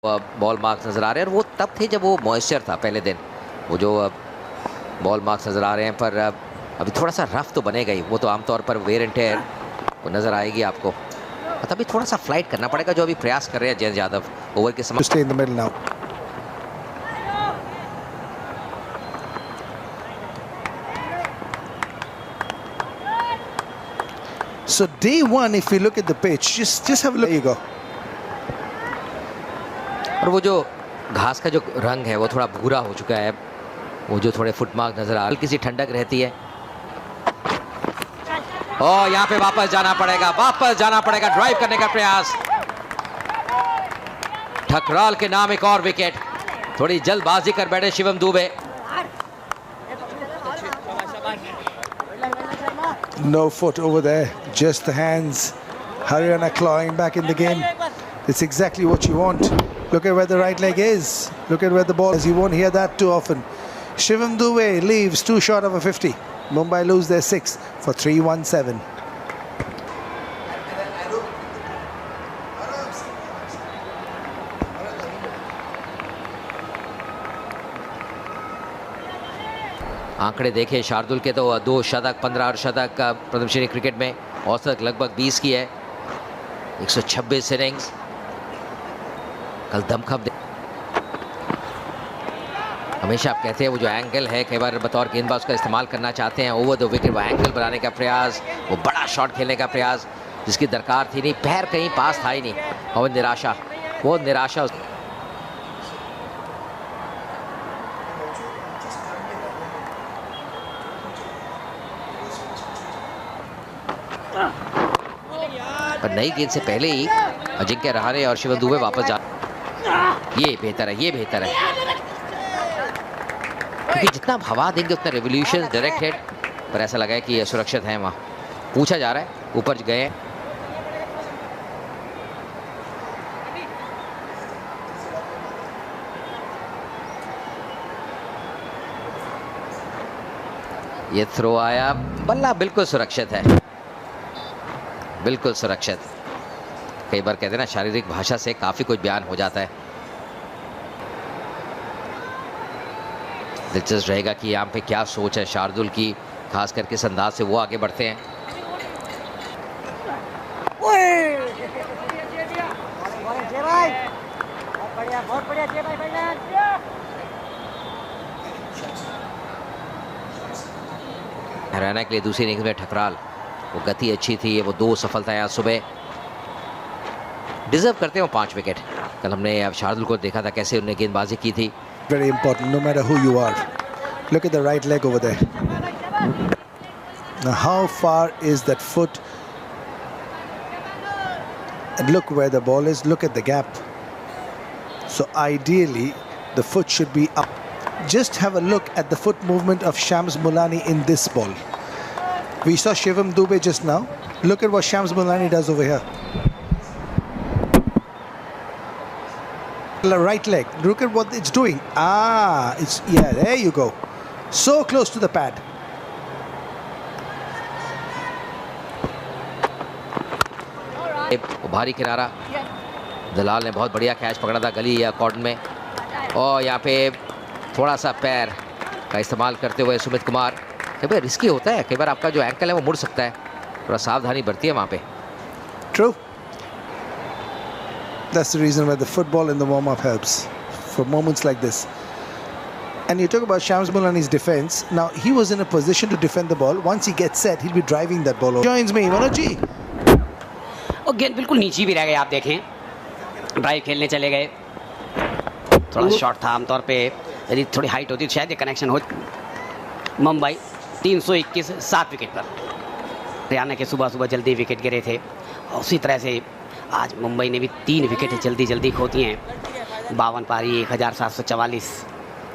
Ball marks नज़र आ रहे हैं और वो तब थे जब वो मॉइस्चर था पहले दिन। वो जो बॉल मार्क्स नज़र आ रहे हैं पर अभी थोड़ा सा रफ तो बनेगा ही, वो तो आमतौर पर वेयर एंड टेयर वो नज़र आएगी आपको। तभी थोड़ा सा फ्लाइट करना पड़ेगा जो अभी प्रयास कर रहे हैं जयंत यादव ओवर के समय। Stay in the middle now. So day one, if we look at the pitch, just have a look. There you go. और वो जो घास का जो रंग है वो थोड़ा भूरा हो चुका है, वो जो थोड़े फुटमार्क नजर आ रहे, हल्की सी ठंडक रहती है। और यहाँ पे वापस जाना पड़ेगा, ड्राइव करने का प्रयास। ठकराल के नाम एक और विकेट। थोड़ी जल्दबाजी कर बैठे Shivam Dubey. No foot over there, just the hands. Haryana clawing back in the game. It's exactly what you want. Look at where the right leg is. Look at where the ball is. You won't hear that too often. Shivam Dube leaves 2 short of a 50. Mumbai lose their 6 for 317. आंकड़े देखें शार्दुल के तो 2 शतक 15 अर्धशतक का प्रथम श्रेणी cricket में औसत लगभग 20 की है। 126 इनिंग्स। कल दमखम हमेशा आप कहते हैं वो जो एंगल है, कई बार बतौर गेंदबाज उसका इस्तेमाल करना चाहते हैं ओवर द विकेट, वो एंगल बनाने का प्रयास, वो बड़ा शॉट खेलने का प्रयास जिसकी दरकार थी नहीं, पैर कहीं पास था ही नहीं और वो निराशा। पर नई गेंद से पहले ही अजिंक्य रहाणे और शिवम दुबे वापस जा। ये बेहतर है क्योंकि जितना आप हवा देंगे उतना रेवोल्यूशन डायरेक्ट हेड पर ऐसा लगा है कि ये सुरक्षित है। वहाँ पूछा जा रहा है, ऊपर गए हैं। ये थ्रो आया, बल्ला बिल्कुल सुरक्षित है, बिल्कुल सुरक्षित। कई बार कहते हैं ना शारीरिक भाषा से काफी कुछ बयान हो जाता है। दिलचस्प रहेगा कि यहाँ पे क्या सोच है शार्दुल की, खास करके इस अंदाज से वो आगे बढ़ते हैं। हरियाणा के लिए दूसरी इनिंग्स में ठकराल, वो गति अच्छी थी, वो 2 सफलताएं आज सुबह डिजर्व करते हैं वो 5 विकेट। कल हमने अब शार्दुल को देखा था कैसे उन्हें गेंदबाजी की थी। Very important, no matter who you are. Look at the right leg over there. Now, how far is that foot? And look where the ball is. Look at the gap. So ideally, the foot should be up. Just have a look at the foot movement of Shams Mulani in this ball. We saw Shivam Dube just now. Look at what Shams Mulani does over here. The right leg. Look at what it's doing. There you go. So close to the pad. भारी किनारा, दलाल ने बहुत बढ़िया catch पकड़ा था गली या कॉर्डन में, और यहाँ पे थोड़ा सा पैर का इस्तेमाल करते हुए सुमित कुमार। कई बार रिस्की होता है, कई बार आपका जो एंकल है वो मुड़ सकता है, थोड़ा सावधानी बरती है वहाँ पे। True. That's the reason why the football in the warm-up helps for moments like this. And you talk about Shams Mulani's defense. Now he was in a position to defend the ball. Once he gets set, he'll be driving that ball over. Joins me, Manoj ji. और गेंद बिल्कुल नीचे भी रह गए, आप देखें drive खेलने चले गए। थोड़ा शॉट था, आमतौर पे यदि थोड़ी हाइट होती तो शायद ये कनेक्शन हो। मुंबई 321 7 विकेट पर। हरियाणा के सुबह जल्दी विकेट गिरे थे और उसी तरह से आज मुंबई ने भी 3 विकेट जल्दी खोती हैं। 52 पारी 1744।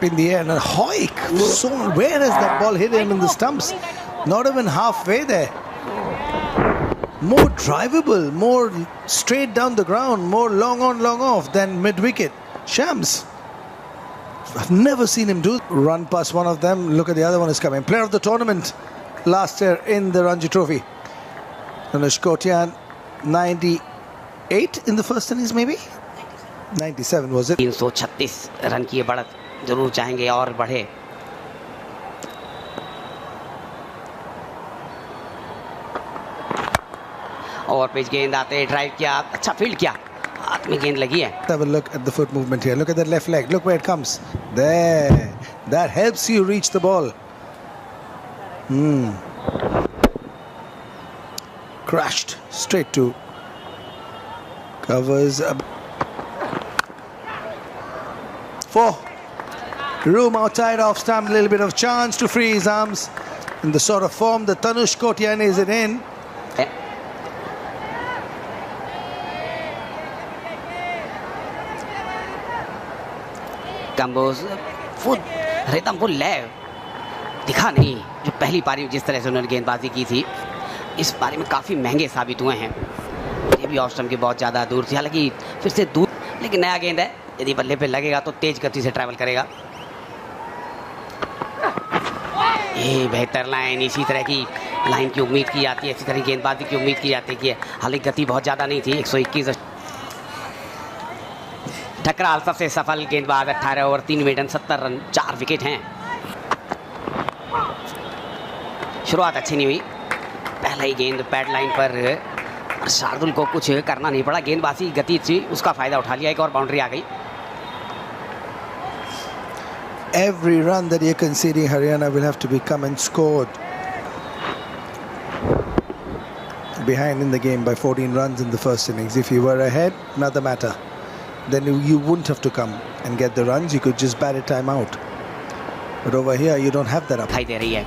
In the air, and Hoik. So where has that ball hit him in the stumps? Not even halfway there. More drivable, more straight down the ground, more long on, long off than mid wicket. Shams. I've never seen him do run past one of them. Look at the other one is coming. Player of the tournament last year in the Ranji Trophy. Anush Kotian, 98 in the first innings maybe? 97 was it? 336 run की ये बढ़त जरूर चाहेंगे और बढ़े। और pitch गेंद आते ड्राइव किया, अच्छा फील्ड किया, हाथ में गेंद लगी है। Have a look at the foot movement here. Look at that left leg. Look where it comes. There. That helps you reach the ball. Crashed straight to covers. 4. Room outside off stump. A little bit of chance to free his arms. In the sort of form that Tanush Kotian is in. Kamboj full rhythm full लय दिखा नहीं, जो पहली पारी में जिस तरह से उन्होंने गेंदबाजी की थी, इस पारी में काफ़ी महंगे साबित हुए हैं। ये भी ऑफ स्टंप के बहुत ज़्यादा दूर थी, हालांकि फिर से दूर, लेकिन नया गेंद है, यदि बल्ले पे लगेगा तो तेज गति से ट्रैवल करेगा। ये बेहतर लाइन, इसी तरह की लाइन की उम्मीद की जाती है, इसी तरह की गेंदबाजी की उम्मीद की जाती है। हालांकि गति बहुत ज़्यादा नहीं थी। 121 ठकराल सबसे सफल गेंदबाज, 18 ओवर 3 विकेट 70 रन 4 विकेट हैं। शुरुआत अच्छी नहीं हुई, पहला ही गेंद पैड लाइन पर शार्दुल को कुछ करना नहीं पड़ा, गेंदबाजी गति थी, उसका फायदा उठा लिया, एक और बाउंड्री आ गई। Every run that you're conceding, Haryana will have to be come and scored. Behind in the game by 14 runs in the first innings. If you were ahead, another matter. Then you wouldn't have to come and get the runs. You could just bat a time out. But over here, you don't have that up. दिखाई दे रही है।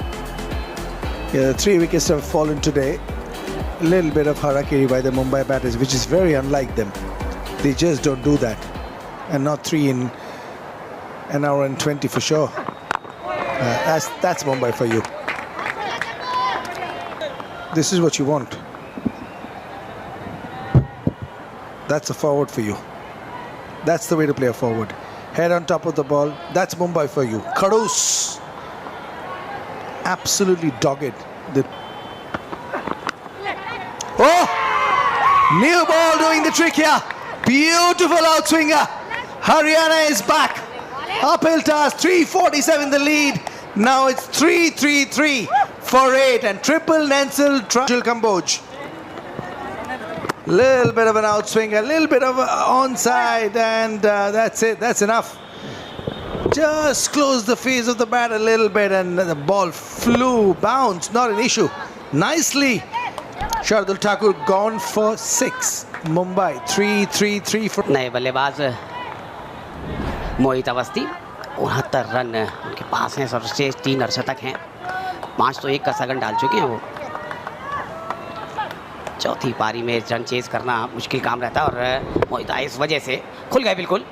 Yeah, the 3 wickets have fallen today. A little bit of harakiri by the Mumbai batters, which is very unlike them. They just don't do that. And not 3 in an hour and 20 for sure. That's Mumbai for you. This is what you want. That's a forward for you. That's the way to play a forward. Head on top of the ball. That's Mumbai for you. Khadus. Absolutely dogged. Oh! New ball doing the trick here. Beautiful outswinger. Haryana is back. Uphill task. 347 the lead. Now it's 3-3-3 for 8. And triple Nensel Kamboj. Little bit of an outswing, a little bit of a onside, and that's it. That's enough. Just close the face of the bat a little bit, and the ball flew, bounced, not an issue. Nicely, Shardul Thakur gone for 6. Mumbai 3-3-3 for. नए बल्लेबाज मोहित Awasthi, 69 run उनके पास हैं, सर्वश्रेष्ठ 3 अर्धशतक हैं, 5 तो 1 का सगन डाल चुके हैं वो। चौथी पारी में रन चेज करना मुश्किल काम रहता है, और मोहित इस वजह से खुल गए, बिल्कुल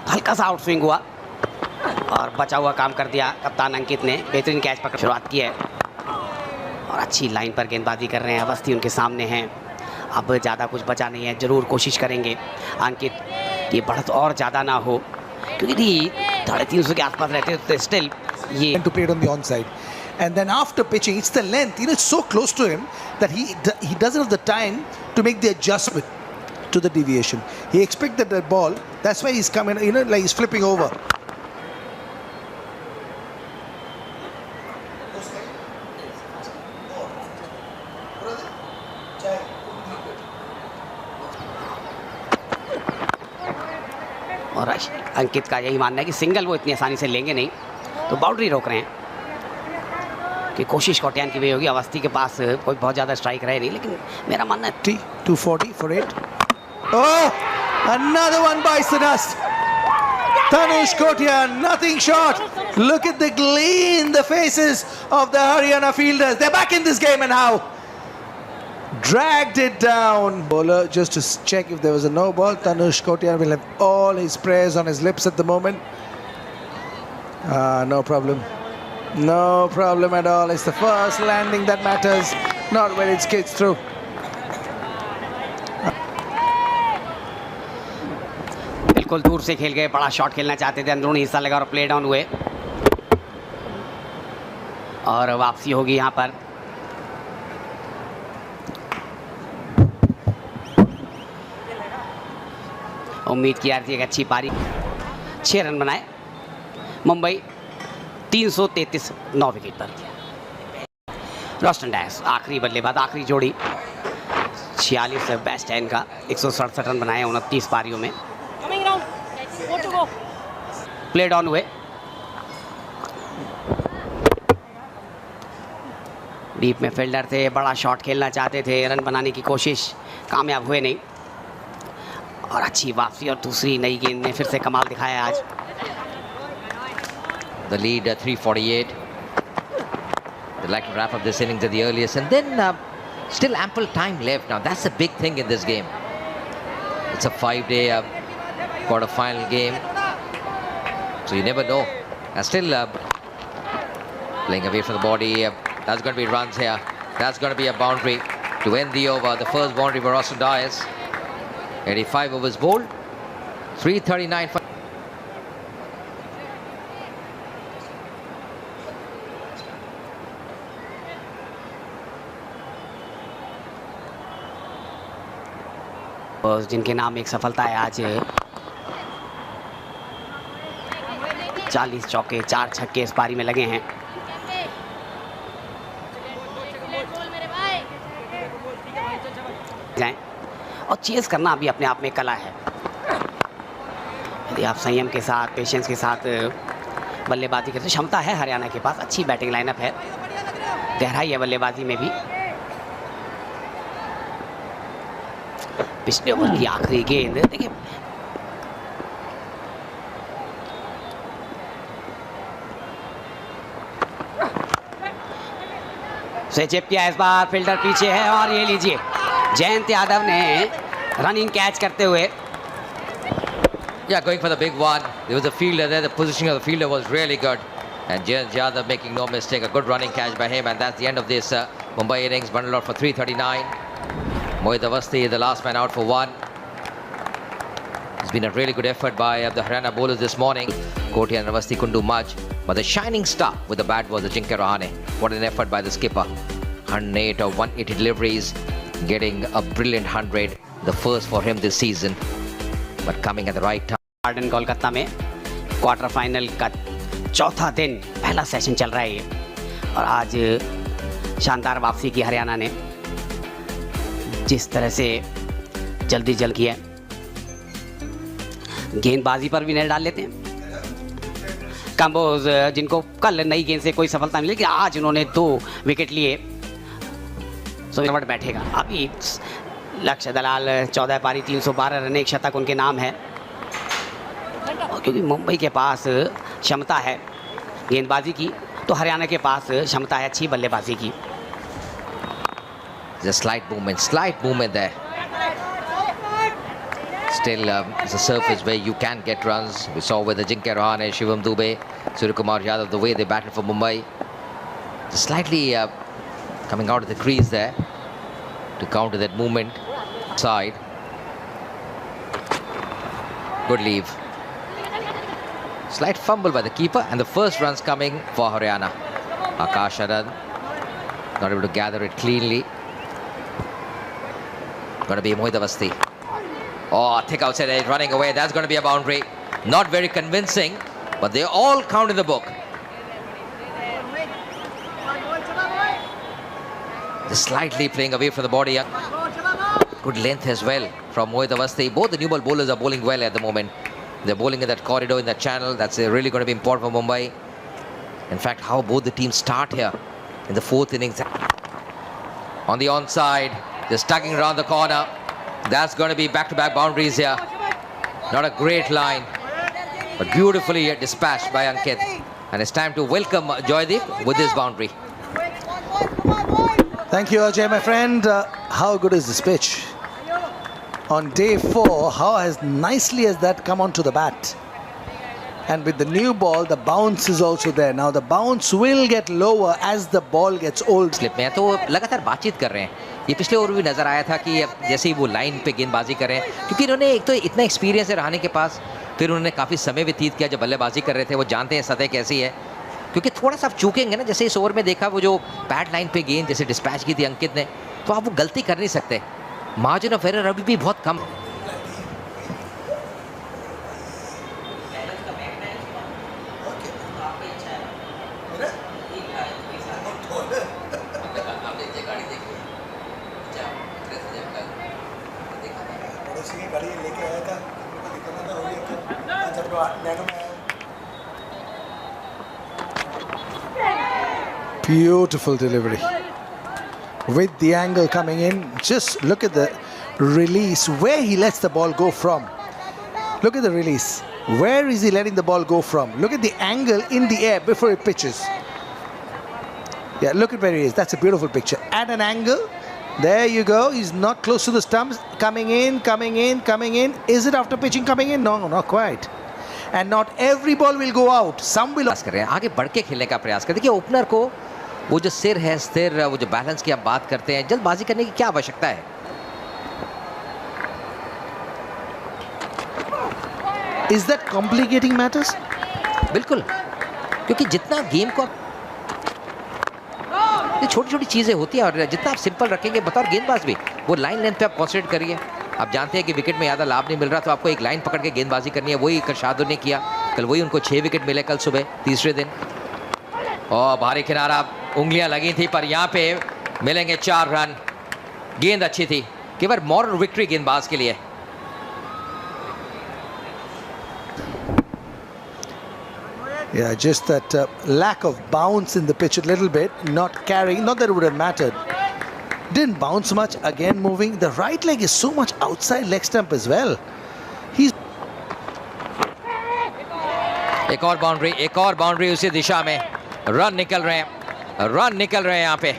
हल्का सा आउट स्विंग हुआ और बचा हुआ काम कर दिया। कप्तान अंकित ने बेहतरीन कैच पकड़ शुरुआत की है और अच्छी लाइन पर गेंदबाजी कर रहे हैं। अवस्थी उनके सामने हैं, अब ज़्यादा कुछ बचा नहीं है, ज़रूर कोशिश करेंगे अंकित ये बढ़त और ज़्यादा ना हो, क्योंकि 350 के आसपास रहते तो स्टिल ये to play it on the onside. And then after pitching, it's the length. It's so close to him that he doesn't have the time to make the adjustment to the deviation. He expected that ball. That's why he's coming, like he's flipping over. और अंकित का यही मानना है कि single वो इतनी आसानी से लेंगे नहीं, तो बाउंड्री रोक रहे हैं कि कोशिश कोटियान की भी होगी। अवस्थी के पास कोई बहुत ज़्यादा स्ट्राइक रहे नहीं, लेकिन मेरा मानना है 240 for 8. Oh, another one bites the dust. Tanush Kotian, nothing short. Look at the glee in the faces of the Haryana fielders. They're back in this game, and how? Dragged it down. Bowler just to check if there was a no ball. Tanush Kotian will have all his prayers on his lips at the moment. No problem. No problem at all. It's the first landing that matters, not when it skids through. बिल्कुल दूर से खेल गए, बड़ा shot खेलना चाहते थे, अंदरूनी हिस्सा लगा और प्ले डाउन हुए और वापसी होगी यहाँ पर। उम्मीद की यार थी एक अच्छी पारी। 6 रन बनाए मुंबई, 333 9 विकेट पर। रॉस्टन डायस आखिरी बल्लेबाज, आखिरी जोड़ी, 46 बेस्ट है इनका। 167 रन बनाए 29 पारियों में। प्ले डाउन हुए, डीप में फील्डर थे, बड़ा शॉट खेलना चाहते थे, रन बनाने की कोशिश, कामयाब हुए नहीं। और अच्छी वापसी और दूसरी नई गेंद ने फिर से कमाल दिखाया आज। The lead 348. They'd like to wrap up this innings at the earliest, and then still ample time left. Now that's a big thing in this game. It's a 5-day quarter-final game, so you never know. And still playing away from the body. That's going to be runs here. That's going to be a boundary to end the over. The first boundary for Roston Dias. 85 overs bowled. 339. जिनके नाम एक सफलता है आज। 40 चौके 4 छक्के इस पारी में लगे हैं। जाएं और चेस करना अभी अपने आप में कला है। यदि आप संयम के साथ, पेशेंस के साथ बल्लेबाजी करते, क्षमता है हरियाणा के पास, अच्छी बैटिंग लाइनअप है, गहराई है बल्लेबाजी में भी। पिछले ओवर की आखिरी गेंद देखिए, से चिप किया इस बार, फील्डर पीछे है और ये लीजिए जयंत यादव ने रनिंग कैच करते हुए। Yeah, going for the big one. There was a fielder there. The positioning of the fielder was really good. And Jayant Yadav making no mistake. A good running catch by him. And that's the end of this Mumbai innings. Bundled out for 339. Mohit Awasthi, the last man out for 1. It's been a really good effort by the Haryana bowlers this morning. Koti and Awasthi couldn't do much. But the shining star with the bat was the Ajinkya Rahane. What an effort by the skipper. 108 of 180 deliveries. Getting a brilliant 100. The first for him this season. But coming at the right time. Garden Kolkata में quarter final का चौथा दिन, पहला session चल रहा है ये। और आज शानदार वापसी की हरियाणा ने, जिस तरह से जल्दी जल्द किया, गेंदबाजी पर भी नजर डाल लेते हैं। कंबोज जिनको कल नई गेंद से कोई सफलता मिली, लेकिन आज उन्होंने 2 विकेट लिए, सो बैठेगा। अभी लक्ष्य दलाल 14 पारी 312 रन, एक शतक उनके नाम है। और क्योंकि मुंबई के पास क्षमता है गेंदबाजी की, तो हरियाणा के पास क्षमता है अच्छी बल्लेबाजी की। There's a slight movement there. Still, it's a surface where you can get runs. We saw with Ajinkya Rahane, Shivam Dube, Suryakumar Yadav, the way they batted for Mumbai. Just slightly coming out of the crease there to counter that movement. Side. Good leave. Slight fumble by the keeper, and the first runs coming for Haryana. Akash Anand not able to gather it cleanly. Going to be Mohit Awasthi. Oh, thick outside edge, running away. That's going to be a boundary. Not very convincing, but they all count in the book. Just slightly playing away from the body. Good length as well from Mohit Awasthi. Both the new ball bowlers are bowling well at the moment. They're bowling in that corridor, in that channel. That's really going to be important for Mumbai. In fact, how both the teams start here in the 4th innings. On the onside, just tugging around the corner. That's going to be back-to-back boundaries here. Not a great line, but beautifully dispatched by Ankit. And it's time to welcome Joydeep with this boundary. Thank you, Ajay, my friend. How good is this pitch? On day 4, how as nicely as that come onto the bat. And with the new ball, the bounce is also there. Now the bounce will get lower as the ball gets old. Slip में तो लगातार बातचीत कर रहे हैं। ये पिछले over भी नजर आया था कि जैसे ही वो लाइन पे गेंदबाजी कर रहे हैं, क्योंकि इन्होंने एक तो इतना एक्सपीरियंस है रहाणे के पास, फिर उन्होंने काफ़ी समय व्यतीत किया जब बल्लेबाजी कर रहे थे। वो जानते हैं सतह कैसी है, क्योंकि थोड़ा सा आप चूकेंगे ना, जैसे इस ओवर में देखा वो जो पैड लाइन पे गेंद जैसे डिस्पैच की थी अंकित ने, तो आप वो गलती कर नहीं सकते। मार्जिन ऑफ एरर अभी भी बहुत कम। Beautiful delivery. With the angle coming in, just look at the release, where he lets the ball go from. Look at the release. Where is he letting the ball go from? Look at the angle in the air before he pitches. Yeah, look at where he is. That's a beautiful picture. At an angle, there you go. He's not close to the stumps. Coming in, coming in, coming in. Is it after pitching coming in? No, not quite. And not every ball will go out. Some will. प्रयास कर रहे हैं, आगे बढ़ के खेलने का प्रयास कर। देखिए ओपनर को वो जो सिर है स्थिर, वो जो बैलेंस की आप बात करते हैं, जल्दबाजी करने की क्या आवश्यकता है? Is that complicating matters? बिल्कुल, क्योंकि जितना गेम को ये छोटी छोटी चीजें होती हैं और जितना आप सिंपल रखेंगे, बतौर गेंदबाज भी वो लाइन लेंथ पे आप कॉन्सेंट्रेट करिए। आप जानते हैं कि विकेट में ज़्यादा लाभ नहीं मिल रहा, तो आपको एक लाइन पकड़ के गेंदबाजी करनी है। वही कल शार्दुल ने किया, कल वही उनको 6 विकेट मिले कल सुबह तीसरे दिन। और भारी किनारा, उंगलियां लगी थी, पर यहाँ पे मिलेंगे 4 रन। गेंद अच्छी थी, केवल मॉरल विक्ट्री गेंदबाज के लिए। Yeah, just that lack of bounce in the pitch a little bit, not carrying, not that it would have mattered. Didn't bounce much, again moving. The right leg is so much outside leg stump as well. He's एक और boundary उसी दिशा में। Run निकल रहे हैं यहाँ पे।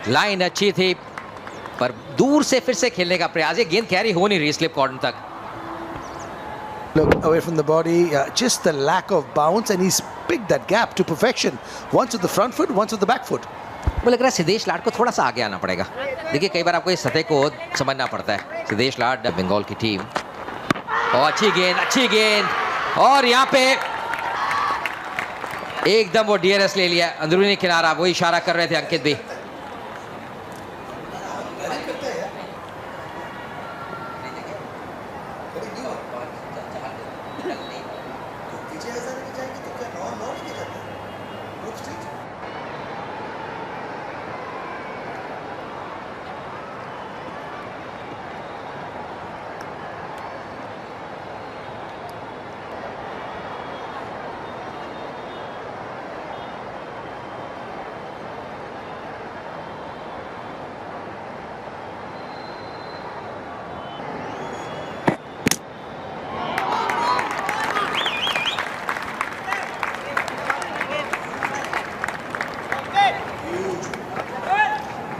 Line अच्छी थी, पर दूर से फिर से खेलने का प्रयास। ये गेंद कैरी हो नहीं रही स्लिप कॉर्नर तक। look away from the body, just the lack of bounce, and he's picked that gap to perfection. Once with the front foot, once with the back foot. मुझे लग रहा है सिद्धेश लाड को थोड़ा सा आगे आना पड़ेगा। देखिए कई बार आपको इस सतह को समझना पड़ता है। सिद्धेश लाड, बंगाल की टीम। और अच्छी गेंद और यहाँ पे एकदम वो डीआरएस ले लिया, अंदरूनी किनारा। वो इशारा कर रहे थे अंकित भी।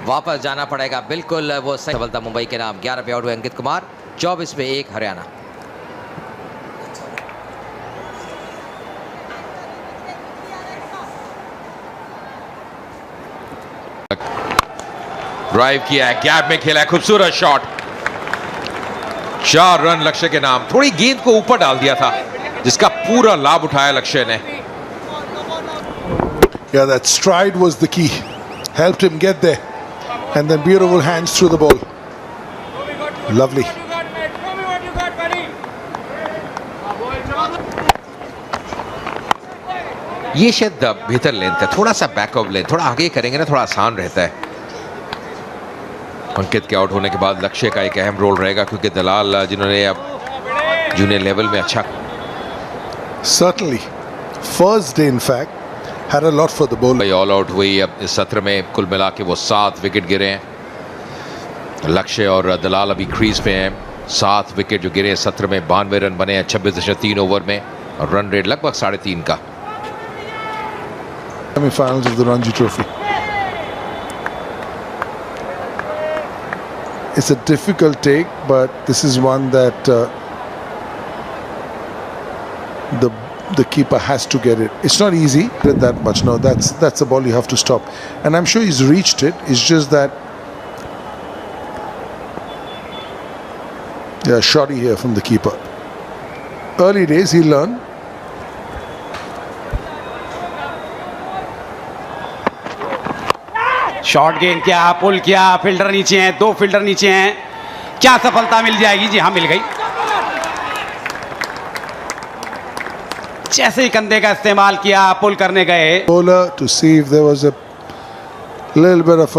वापस जाना पड़ेगा, बिल्कुल वो सही सफलता मुंबई के नाम। 11 पे आउट हुए अंकित कुमार, 24 पे 1 हरियाणा। ड्राइव किया है, गैप में खेला है, खूबसूरत शॉट। 4 रन लक्ष्य के नाम। थोड़ी गेंद को ऊपर डाल दिया था, जिसका पूरा लाभ उठाया लक्ष्य ने। Yeah, that stride was the key. Helped him get there. And then beautiful hands through the ball. Lovely. ये शायद बेहतर लेंथ है, थोड़ा सा बैक ऑफ लेंथ, थोड़ा आगे करेंगे ना, थोड़ा आसान रहता है। अंकित के आउट होने के बाद लक्ष्य का एक अहम रोल रहेगा, क्योंकि दलाल जिन्होंने अब जूनियर लेवल में अच्छा। Certainly. First day, in fact, had a lot for the ball. भाई ऑल आउट हुई। अब इस सत्र में कुल मिला के वो 7 विकेट गिरे हैं। लक्ष्य और दलाल अभी क्रीज पे हैं। 7 विकेट जो गिरे सत्र में, 92 रन बने हैं 26.3 ओवर में, और रन रेट लगभग 3.5 का। Semi-finals of the Ranji Trophy. It's a difficult take, but this is one that the keeper has to get it. It's not easy, did that much. No, that's the ball you have to stop. And I'm sure he's reached it. It's just that, yeah, shoddy here from the keeper. Early days, he'll learn. Short गेंद किया, पुल किया, fielder नीचे हैं, 2 fielder नीचे हैं। क्या सफलता मिल जाएगी? जी हाँ, मिल गई। जैसे ही कंधे का इस्तेमाल किया, पुल करने गए, bowler to see if there was a little bit of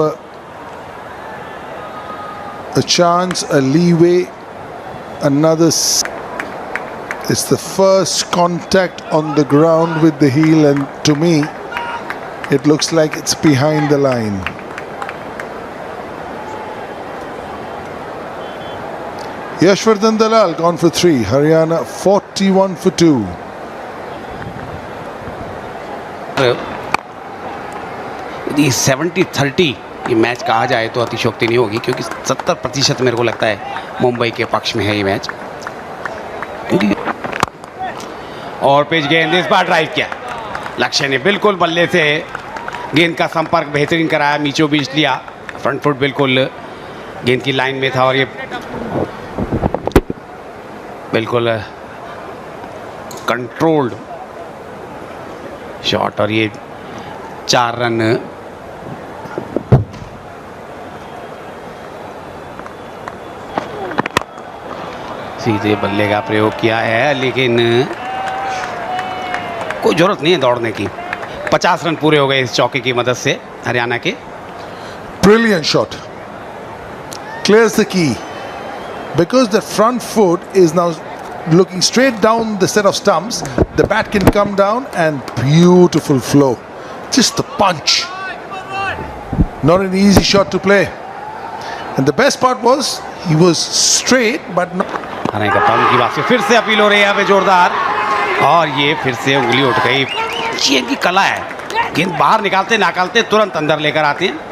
a chance, a leeway, it's the first contact on the ground with the heel, and to me it looks like it's behind the line. Yashvardhan Dalal gone for 3, Haryana 41 for 2. यदि 70-30 ये match कहा जाए तो अतिशयोक्ति नहीं होगी, क्योंकि 70% मेरे को लगता है मुंबई के पक्ष में है ये मैच। क्योंकि और पिच गेंद इस बार ड्राइव किया, लक्ष्य ने बिल्कुल बल्ले से गेंद का संपर्क बेहतरीन कराया, बीचों बीच लिया, फ्रंट फुट बिल्कुल गेंद की लाइन में था और ये बिल्कुल कंट्रोल्ड शॉट और ये 4 रन। सीधे बल्ले का प्रयोग किया है, लेकिन कोई जरूरत नहीं है दौड़ने की। 50 रन पूरे हो गए इस चौके की मदद से हरियाणा के। Brilliant shot. Clears the key. Because the front foot is now looking straight down the set of stumps, the bat can come down and beautiful flow. Just the punch. Not an easy shot to play. And the best part was he was straight but not. Haryana का palm की बात से फिर से appeal हो रही है यहाँ पे जोरदार, और ये फिर से उंगली उठ गई। ये इनकी कला है, गेंद बाहर निकालते तुरंत अंदर लेकर आते हैं।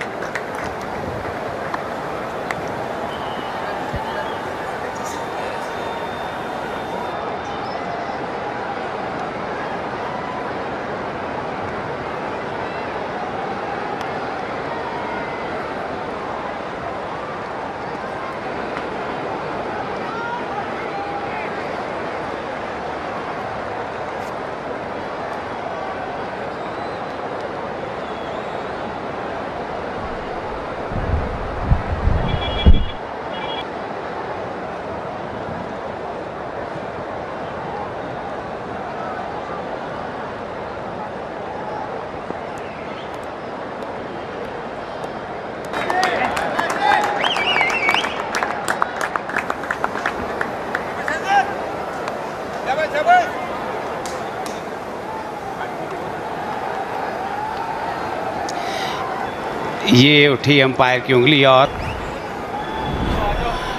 ये उठी अंपायर की उंगली और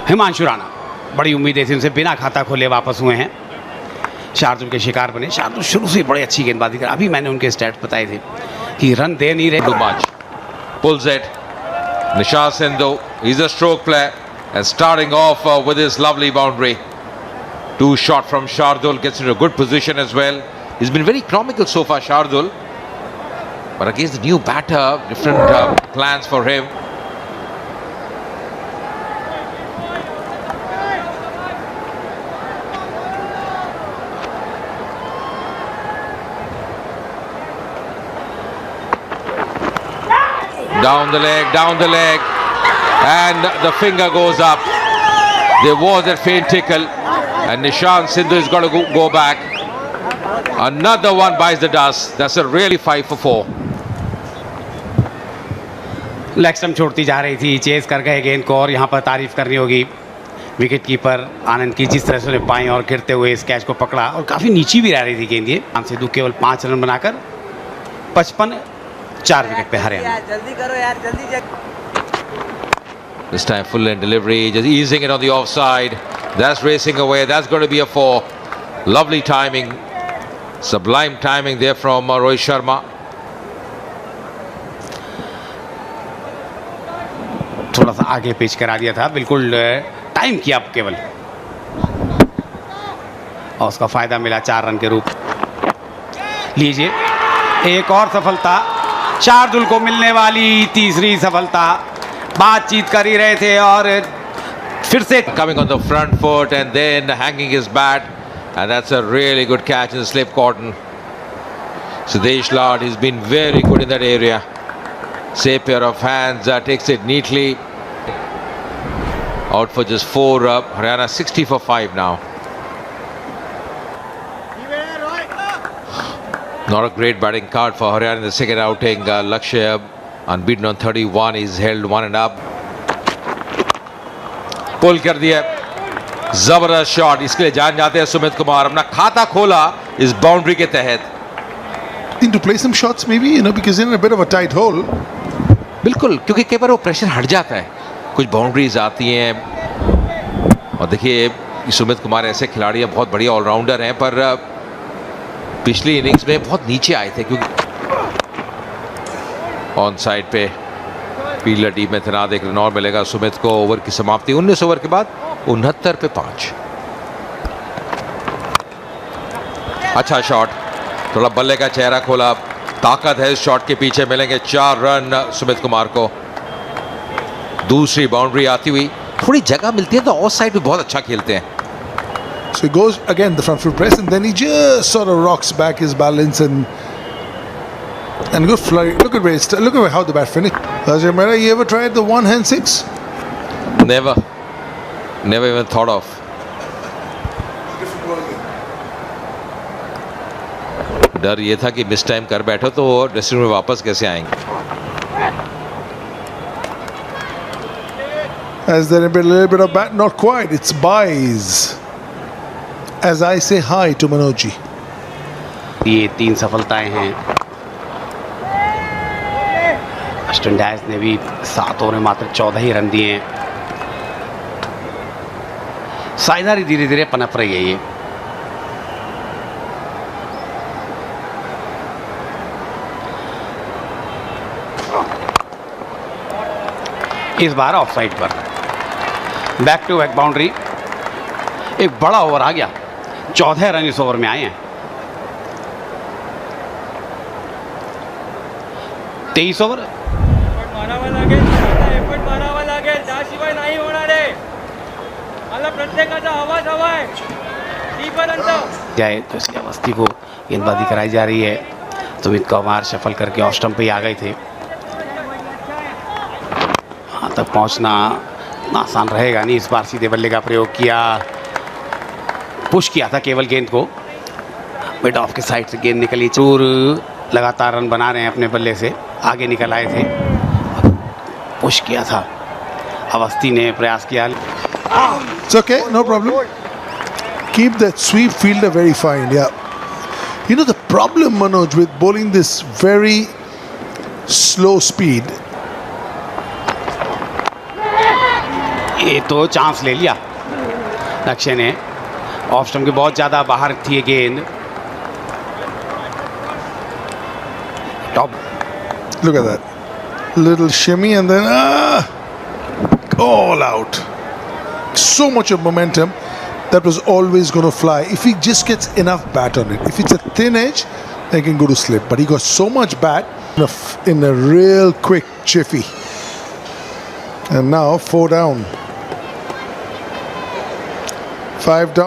हिमांशु राणा, बड़ी उम्मीदें थी उनसे, बिना खाता खोले वापस हुए हैं, शार्दुल के शिकार बने। शार्दुल शुरू से बड़ी अच्छी गेंदबाजी कर, अभी मैंने उनके स्टैट्स बताए थे कि रन दे नहीं रहे। Too much. Pulls it. Nishant Sindhu, he's a stroke player and starting off with his lovely boundary. 2 shot from Shardul, gets into a good position as well. He's been very economical so far, Shardul. But against the new batter, different plans for him. Down the leg, and the finger goes up. There was a faint tickle, and Nishant Sindhu is going to go back. Another one bites the dust. That's a really 5 for 4. Leg stump छोड़ती जा रही थी, chess कर गए गेंद को, और यहाँ पर तारीफ करनी होगी विकेट कीपर आनंद की, जिस तरह से उन्हें बाएं और गिरते हुए इस कैच को पकड़ा, और काफ़ी नीची भी रह रही थी गेंद। ये सिद्धू केवल 5 रन बनाकर 55-4 विकेट पे हरियाणा। जल्दी करो यार, जल्दी। This time full end delivery, just easing it on the offside. That's racing away. That's going to be a 4. Lovely timing, sublime timing there from Rohit Sharma. थोड़ा सा आगे पिच करा दिया था, बिल्कुल टाइम किया केवल, और उसका फायदा मिला 4 रन के रूप। लीजिए एक और सफलता, शार्दुल को मिलने वाली तीसरी सफलता। बातचीत कर ही रहे थे और फिर से Coming on the front foot and then hanging his bat, and that's a really good catch in the slip cotton. Sudesh Lord, he's been very good in that area. Same pair of hands, takes it neatly. Out for just 4. Haryana 60 for 5 now. Not a great batting card for Haryana in the second outing. Lakshya unbeaten on 31. He's held 1.5. पुल कर दिया, जबरदस्त shot. इसके लिए जान जाते हैं सुमित कुमार. अपना खाता खोला इस बाउंड्री के तहत. Need to play some shots maybe, because they're in a bit of a tight hole. बिल्कुल, क्योंकि कई बार वो प्रेशर हट जाता है. कुछ बाउंड्रीज आती हैं. और देखिए सुमित कुमार ऐसे खिलाड़ी हैं, बहुत बढ़िया ऑलराउंडर हैं, पर पिछली इनिंग्स में बहुत नीचे आए थे क्योंकि ऑन साइड पे फील्डर टीम में तैनात. एक रन और मिलेगा सुमित को. ओवर की समाप्ति 19 ओवर के बाद 69 पे 5. अच्छा शॉट, थोड़ा बल्ले का चेहरा खोला. ताकत है इस शॉट के पीछे. मिलेंगे 4 रन सुमित कुमार को. दूसरी बाउंड्री आती हुई. थोड़ी जगह मिलती है तो ऑफ साइड भी बहुत अच्छा खेलते हैं. So he goes again the front foot press, and then he just sort of rocks back his balance and good flurry. Look at how the bat finished. Ajay Mehra, you ever tried the one hand six? Never even thought of. डर ये था कि miss time कर बैठो तो dressing room में वापस कैसे आएंगे. Has there been a little bit of bat? Not quite. It's buys. As I say hi to Manoj ji. ये 3 सफलताएं हैं. वेस्टर्न डायस ने भी 7 ओवर में मात्र 14 ही रन दिए हैं. साझेदारी धीरे धीरे पनप रही है ये. इस बार ऑफ साइड पर बैक टू बैक बाउंड्री. एक बड़ा ओवर आ गया. 14 रन इस ओवर में आए हैं. 23 ओवर. मारावा लागेल, एफर्ट मारावा लागेल, त्याशिवाय नाही होणार आहे. मला प्रत्येकाचा आवाज हवा आहे. तीपर्यंत जाए तो इसलिए अवस्थी को गेंदबाजी कराई जा रही है. सुमित कुमार शफल करके ऑफ स्टंप पे आ गए थे. वहाँ तक पहुँचना आसान रहेगा नहीं. इस बार सीधे बल्ले का प्रयोग किया. पुश किया था केवल गेंद को. मिड ऑफ के साइड से गेंद निकली. चूर लगातार रन बना रहे हैं अपने बल्ले से. आगे निकल आए थे. पुश किया था. अवस्थी ने प्रयास किया. It's okay, no problem. Keep that sweep fielder very fine. Yeah. The problem, Manoj, with bowling this very slow speed. ये तो चांस ले लिया लक्ष्य ने. ऑफ स्टंप के बहुत ज़्यादा बाहर थी ये गेंद. Top. Look at that. Little shimmy and then all out. So much of momentum that was always going to fly if he just gets enough bat on it. If it's a thin edge, then he can go to slip. But he got so much bat in a real quick jiffy. And now 4 down. 5 down.